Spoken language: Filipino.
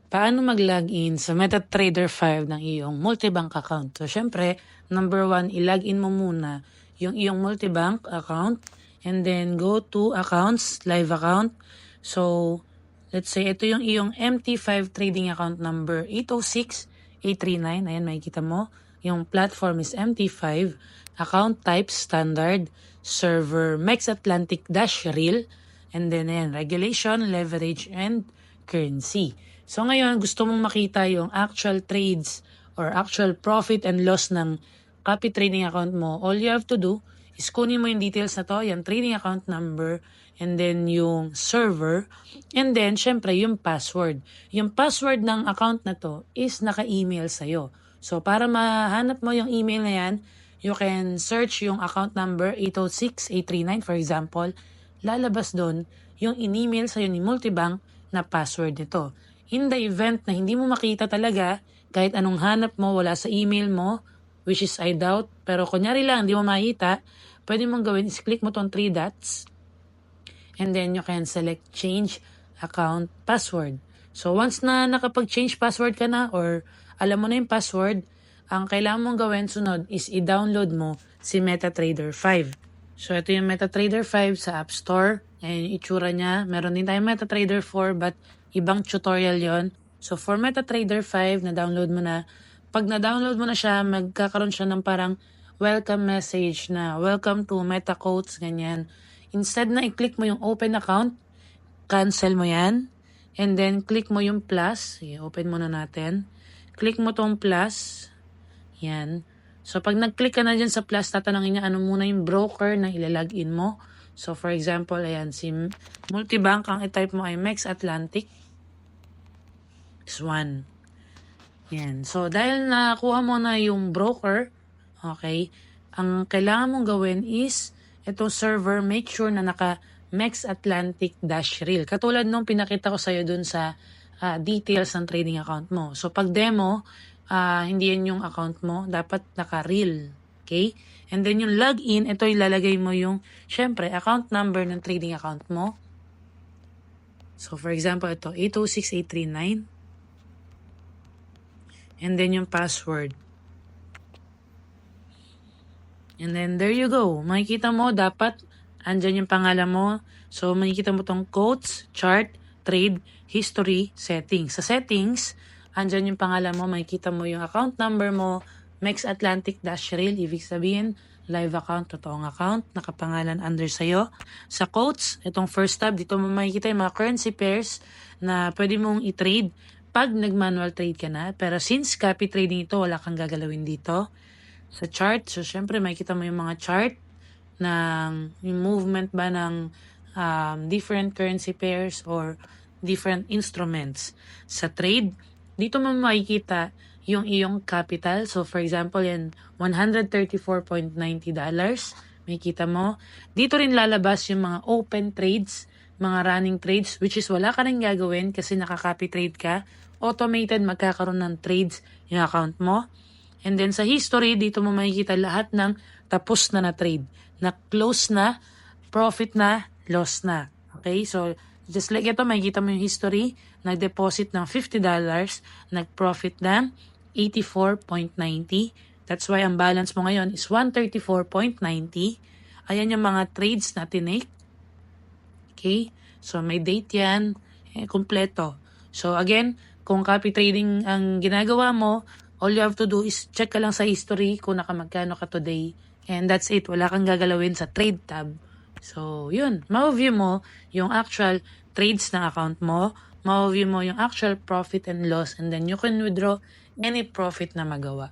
Paano mag-login sa MetaTrader 5 ng iyong multibank account? So, syempre, number 1, i-login mo muna yung iyong multibank account and then go to accounts, live account. So, let's say, ito yung iyong MT5 trading account number 806839. Ayan, makikita mo. Yung platform is MT5. Account type, standard. Server, Mex Atlantic-Real. And then, ayan, regulation, leverage, and currency. So ngayon, gusto mong makita yung actual trades or actual profit and loss ng copy trading account mo. All you have to do is kunin mo yung details na to, yung trading account number, and then yung server, and then syempre yung password. Yung password ng account na to is naka-email sa'yo. So para mahanap mo yung email na yan, you can search yung account number 806839 for example. Lalabas doon yung in-email sa'yo ni Multibank na password nito. In the event na hindi mo makita talaga, kahit anong hanap mo, wala sa email mo, which is I doubt, pero kunyari lang, hindi mo makita, pwede mong gawin is click mo tong 3 dots, and then you can select change account password. So once na nakapag-change password ka na, or alam mo na yung password, ang kailangan mong gawin sunod is i-download mo si MetaTrader 5. So ito yung MetaTrader 5 sa App Store. Ayan yung itsura niya. Meron din tayong MetaTrader 4 but ibang tutorial yon. So for MetaTrader 5, na-download mo na. Pag na-download mo na siya, magkakaroon siya ng parang welcome message na welcome to MetaQuotes, ganyan. Instead na i-click mo yung open account, cancel mo yan. And then click mo yung plus. I-open muna natin. Click mo tong plus. Yan. So pag nag-click ka na dyan sa plus, tatanungin niya ano muna yung broker na ilalagin mo. So for example, ayan, si Multibank, ang i-type mo ay Mex Atlantic. This one. Yan. So dahil nakuha mo na yung broker, okay, ang kailangan mong gawin is, itong server, make sure na naka Mex Atlantic-Real. Katulad nung pinakita ko sa'yo dun sa details ng trading account mo. So pag demo, hindi yan yung account mo, dapat naka-real. Okay? And then yung login, ito ilalagay mo yung, syempre, account number ng trading account mo. So for example, ito, 806839. And then yung password. And then there you go. Makikita mo, dapat, andyan yung pangalan mo. So makikita mo tong quotes, chart, trade, history, settings. Sa settings, andyan yung pangalan mo, makikita mo yung account number mo, Mex Atlantic-Real, ibig sabihin, live account, totoong account, nakapangalan under sa'yo. Sa quotes, itong first tab, dito mo makikita yung mga currency pairs na pwede mong i-trade pag nag-manual trade ka na. Pero since copy trading ito, wala kang gagalawin dito. Sa chart, so syempre makikita mo yung mga chart ng yung movement ba ng different currency pairs or different instruments. Sa trade, dito mo makikita yung iyong capital. So for example, yan $134.90. Makikita mo. Dito rin lalabas yung mga open trades, mga running trades, which is wala ka rin gagawin kasi nakaka-copy trade ka. Automated magkakaroon ng trades yung account mo. And then sa history, dito mo makikita lahat ng tapos na trade. Na close na, profit na, loss na. Okay? So just like ito, makikita mo yung history. Nag-deposit ng $50, nag-profit ng 84.90. That's why ang balance mo ngayon is 134.90. Ayan yung mga trades na tinake. Okay? So may date yan. Kompleto. So again, kung copy trading ang ginagawa mo, all you have to do is check ka lang sa history kung nakamagkano ka today. And that's it. Wala kang gagalawin sa trade tab. So, yun. Ma-view mo yung actual trades ng account mo. Ma-view mo yung actual profit and loss. And then you can withdraw any profit na magawa.